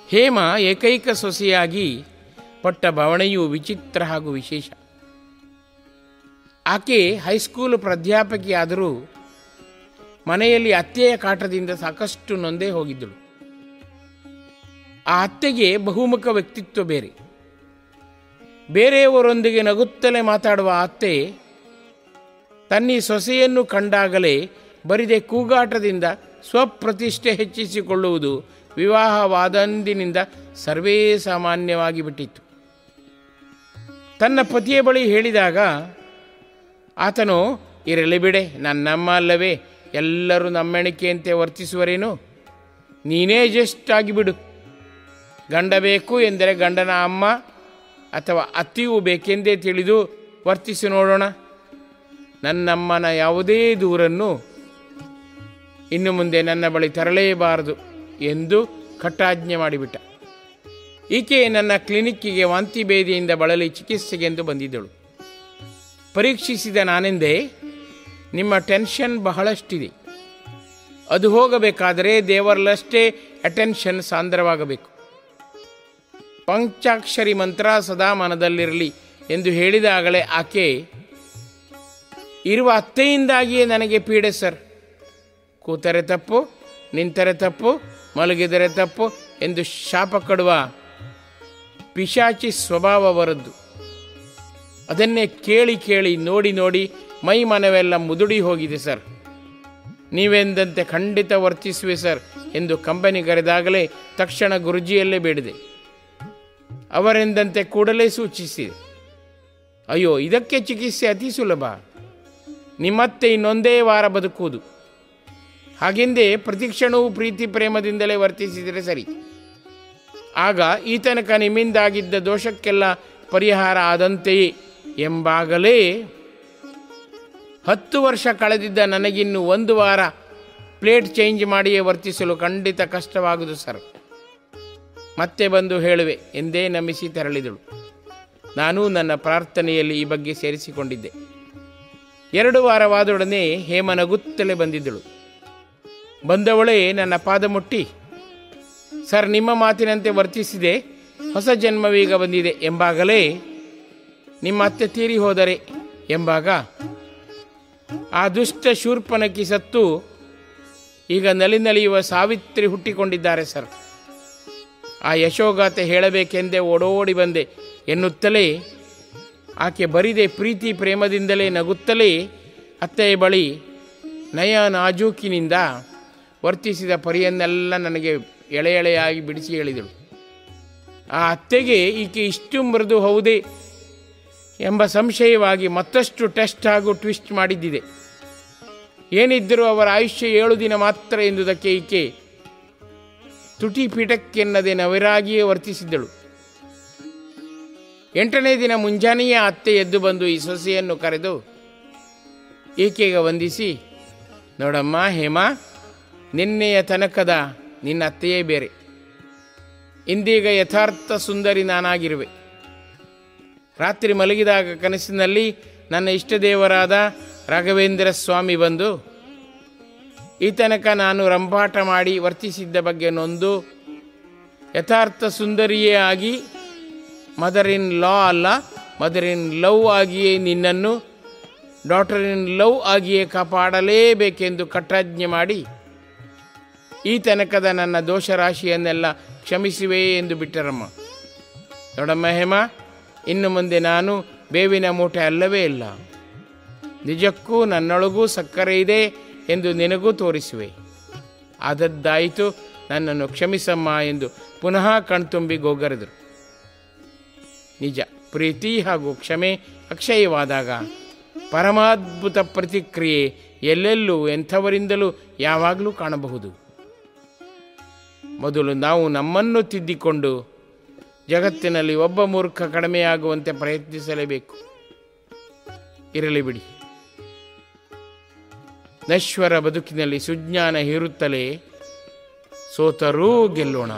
ಹೇಮ ಏಕೈಕ ಸೊಸೆಯಾಗಿ ಪಟ್ಟ ಬವಣೆಯು ವಿಚಿತ್ರ ಹಾಗೂ ವಿಶೇಷ. ಆಕೆ ಹೈಸ್ಕೂಲ್ ಪ್ರಾಧ್ಯಾಪಕಿಯಾದರೂ ಮನೆಯಲ್ಲಿ ಅತ್ತೆಯ ಕಾಟದಿಂದ ಸಾಕಷ್ಟು ನೊಂದೇ ಹೋಗಿದ್ದಳು. ಆ ಅತ್ತೆಗೆ ಬಹುಮುಖ ವ್ಯಕ್ತಿತ್ವ ಬೇರೆ. ಬೇರೆಯವರೊಂದಿಗೆ ನಗುತ್ತಲೇ ಮಾತಾಡುವ ಅತ್ತೆ ತನ್ನ ಸೊಸೆಯನ್ನು ಕಂಡಾಗಲೇ ಬರಿದೆ ಕೂಗಾಟದಿಂದ ಸ್ವಪ್ರತಿಷ್ಠೆ ಹೆಚ್ಚಿಸಿಕೊಳ್ಳುವುದು ವಿವಾಹವಾದಂದಿನಿಂದ ಸರ್ವೇ ಸಾಮಾನ್ಯವಾಗಿ ಬಿಟ್ಟಿತ್ತು. ತನ್ನ ಪತಿಯ ಬಳಿ ಹೇಳಿದಾಗ ಆತನು, ಇರಲಿ ಬಿಡೆ, ನನ್ನಮ್ಮ ಅಲ್ಲವೇ, ಎಲ್ಲರೂ ನಮ್ಮೆಣಿಕೆಯಂತೆ ವರ್ತಿಸುವರೇನು, ನೀನೇ ಜಸ್ಟ್ ಆಗಿಬಿಡು, ಗಂಡ ಬೇಕು ಎಂದರೆ ಗಂಡನ ಅಮ್ಮ ಅಥವಾ ಅತ್ತಿಯೂ ಬೇಕೆಂದೇ ತಿಳಿದು ವರ್ತಿಸಿ ನೋಡೋಣ, ನನ್ನಮ್ಮನ ಯಾವುದೇ ದೂರನ್ನು ಇನ್ನು ಮುಂದೆ ನನ್ನ ಬಳಿ ತರಲೇಬಾರದು ಎಂದು ಕಟ್ಟಾಜ್ಞೆ ಮಾಡಿಬಿಟ್ಟ. ಈಕೆ ನನ್ನ ಕ್ಲಿನಿಕ್ಕಿಗೆ ವಾಂತಿ ಭೇದಿಯಿಂದ ಬಳಲಿ ಚಿಕಿತ್ಸೆಗೆಂದು ಬಂದಿದ್ದಳು. ಪರೀಕ್ಷಿಸಿದ ನಾನೆಂದೇ, ನಿಮ್ಮ ಟೆನ್ಷನ್ ಬಹಳಷ್ಟಿದೆ, ಅದು ಹೋಗಬೇಕಾದರೆ ದೇವರಲ್ಲಷ್ಟೇ ಅಟೆನ್ಷನ್ ಸಾಂದ್ರವಾಗಬೇಕು. ಪಂಚಾಕ್ಷರಿ ಮಂತ್ರ ಸದಾ ಮನದಲ್ಲಿರಲಿ ಎಂದು ಹೇಳಿದಾಗಲೇ ಆಕೆ, ಇರುವ ಅತ್ತೆಯಿಂದಾಗಿಯೇ ನನಗೆ ಪೀಡೆ ಸರ್, ಕೂತರೆ ತಪ್ಪು, ನಿಂತರೆ ತಪ್ಪು, ಮಲಗಿದರೆ ತಪ್ಪು ಎಂದು ಶಾಪ ಕೊಡುವ ಪಿಶಾಚಿ ಸ್ವಭಾವವರದ್ದು. ಅದನ್ನೇ ಕೇಳಿ ಕೇಳಿ ನೋಡಿ ನೋಡಿ ಮೈ ಮನವೆಲ್ಲ ಮುದುಡಿ ಹೋಗಿದೆ ಸರ್, ನೀವೆಂದಂತೆ ಖಂಡಿತ ವರ್ತಿಸುವೆ ಸರ್ ಎಂದು ಕಂಪನಿ ಕರೆದಾಗಲೇ ತಕ್ಷಣ ಗುರುಜಿಯಲ್ಲೇ ಬೇಡಿದೆ. ಅವರೆಂದಂತೆ ಕೂಡಲೇ ಸೂಚಿಸಿದೆ. ಅಯ್ಯೋ, ಇದಕ್ಕೆ ಚಿಕಿತ್ಸೆ ಅತಿ ಸುಲಭ, ನಿಮ್ಮತ್ತೆ ಇನ್ನೊಂದೇ ವಾರ ಬದುಕುವುದು, ಹಾಗೆಂದೇ ಪ್ರತಿಕ್ಷಣವೂ ಪ್ರೀತಿ ಪ್ರೇಮದಿಂದಲೇ ವರ್ತಿಸಿದರೆ ಸರಿ. ಆಗ ಈ ತನಕ ನಿಮ್ಮಿಂದಾಗಿದ್ದ ದೋಷಕ್ಕೆಲ್ಲ ಪರಿಹಾರ ಆದಂತೆಯೇ ಎಂಬಾಗಲೇ 10 ವರ್ಷ ಕಳೆದಿದ್ದ ನನಗಿನ್ನು 1 ವಾರ ಪ್ಲೇಟ್ ಚೇಂಜ್ ಮಾಡಿಯೇ ವರ್ತಿಸಲು ಖಂಡಿತ ಕಷ್ಟವಾಗುವುದು ಸರ್, ಮತ್ತೆ ಬಂದು ಹೇಳುವೆ ಎಂದೇ ನಮಿಸಿ ತೆರಳಿದಳು. ನಾನು ನನ್ನ ಪ್ರಾರ್ಥನೆಯಲ್ಲಿ ಈ ಬಗ್ಗೆ ಸೇರಿಸಿಕೊಂಡಿದ್ದೆ. 2 ವಾರವಾದೊಡನೆ ಹೇಮ ನಗುತ್ತಲೇ ಬಂದಿದ್ದಳು. ಬಂದವಳೇ ನನ್ನ ಪಾದ ಮುಟ್ಟಿ, ಸರ್, ನಿಮ್ಮ ಮಾತಿನಂತೆ ವರ್ತಿಸಿದೆ, ಹೊಸ ಜನ್ಮವೀಗ ಬಂದಿದೆ ಎಂಬಾಗಲೇ ನಿಮ್ಮ ಅತ್ತೆ ತೀರಿ ಹೋದರೆ ಎಂಬಾಗ, ಆ ದುಷ್ಟ ಶೂರ್ಪನಕ್ಕಿ ಸತ್ತು ಈಗ ನಲಿನಲಿಯುವ ಸಾವಿತ್ರಿ ಹುಟ್ಟಿಕೊಂಡಿದ್ದಾರೆ ಸರ್, ಆ ಯಶೋಗಾಥೆ ಹೇಳಬೇಕೆಂದೇ ಓಡೋಡಿ ಬಂದೆ ಎನ್ನುತ್ತಲೇ ಆಕೆ ಬರಿದೆ ಪ್ರೀತಿ ಪ್ರೇಮದಿಂದಲೇ ನಗುತ್ತಲೇ ಅತ್ತೆಯ ಬಳಿ ನಯ ನಾಜೂಕಿನಿಂದ ವರ್ತಿಸಿದ ಪರಿಯನ್ನೆಲ್ಲ ನನಗೆ ಎಳೆ ಎಳೆಯಾಗಿ ಬಿಡಿಸಿ ಹೇಳಿದಳು. ಆ ಅತ್ತೆಗೆ ಈಕೆ ಇಷ್ಟು ಮೃದು ಹೌದೇ ಎಂಬ ಸಂಶಯವಾಗಿ ಮತ್ತಷ್ಟು ಟೆಸ್ಟ್ ಹಾಗೂ ಟ್ವಿಸ್ಟ್ ಮಾಡಿದ್ದಿದೆ. ಏನಿದ್ದರೂ ಅವರ ಆಯುಷ್ಯ 7 ದಿನ ಮಾತ್ರ ಎಂದುದಕ್ಕೆ ಈಕೆ ತುಟಿ ಪೀಠಕ್ಕೆನ್ನದೆ ನವಿರಾಗಿಯೇ ವರ್ತಿಸಿದ್ದಳು. 8ನೇ ದಿನ ಮುಂಜಾನೆಯೇ ಅತ್ತೆ ಎದ್ದು ಬಂದು ಈ ಸೊಸೆಯನ್ನು ಕರೆದು ಈಕೆಗೆ ವಂದಿಸಿ, ನೋಡಮ್ಮ ಹೇಮ, ನಿನ್ನೆಯ ತನಕದ ನಿನ್ನ ಅತ್ತೆಯೇ ಬೇರೆ, ಇಂದೀಗ ಯಥಾರ್ಥ ಸುಂದರಿ ನಾನಾಗಿರುವೆ. ರಾತ್ರಿ ಮಲಗಿದಾಗ ಕನಸಿನಲ್ಲಿ ನನ್ನ ಇಷ್ಟದೇವರಾದ ರಾಘವೇಂದ್ರ ಸ್ವಾಮಿ ಬಂದು ಈ ತನಕ ನಾನು ರಂಪಾಟ ಮಾಡಿ ವರ್ತಿಸಿದ್ದ ಬಗ್ಗೆ ನೊಂದು ಯಥಾರ್ಥ ಸುಂದರಿಯೇ ಆಗಿ ಮದರ್ ಇನ್ ಲಾ ಅಲ್ಲ ಮದರ್ ಇನ್ ಲವ್ ಆಗಿಯೇ ನಿನ್ನನ್ನು ಡಾಟರ್ ಇನ್ ಲವ್ ಆಗಿಯೇ ಕಾಪಾಡಲೇಬೇಕೆಂದು ಕಟ್ಟಾಜ್ಞೆ ಮಾಡಿ ಈ ತನಕದ ನನ್ನ ದೋಷರಾಶಿಯನ್ನೆಲ್ಲ ಕ್ಷಮಿಸುವೆ ಎಂದು ಬಿಟ್ಟರಮ್ಮ. ನೋಡಮ್ಮ ಹೇಮ, ಇನ್ನು ಮುಂದೆ ನಾನು ಬೇವಿನ ಮೂಟೆ ಅಲ್ಲವೇ ಇಲ್ಲ, ನಿಜಕ್ಕೂ ನನ್ನೊಳಗೂ ಸಕ್ಕರೆ ಇದೆ ಎಂದು ನಿನಗೂ ತೋರಿಸುವೆ. ಆದದ್ದಾಯಿತು, ನನ್ನನ್ನು ಕ್ಷಮಿಸಮ್ಮ ಎಂದು ಪುನಃ ಕಣ್ತುಂಬಿ ಗೋಗರೆದರು. ನಿಜ, ಪ್ರೀತಿ ಹಾಗೂ ಕ್ಷಮೆ ಅಕ್ಷಯವಾದಾಗ ಪರಮಾದ್ಭುತ ಪ್ರತಿಕ್ರಿಯೆ ಎಲ್ಲೆಲ್ಲೂ ಎಂಥವರಿಂದಲೂ ಯಾವಾಗಲೂ ಕಾಣಬಹುದು. ಮೊದಲು ನಾವು ನಮ್ಮನ್ನು ತಿದ್ದಿಕೊಂಡು ಜಗತ್ತಿನಲ್ಲಿ ಒಬ್ಬ ಮೂರ್ಖ ಕಡಿಮೆಯಾಗುವಂತೆ ಪ್ರಯತ್ನಿಸಲೇಬೇಕು. ಇರಲಿ ಬಿಡಿ, ನಶ್ವರ ಬದುಕಿನಲ್ಲಿ ಸುಜ್ಞಾನ ಹೀರುತ್ತಲೇ ಸೋತರೂ ಗೆಲ್ಲೋಣ.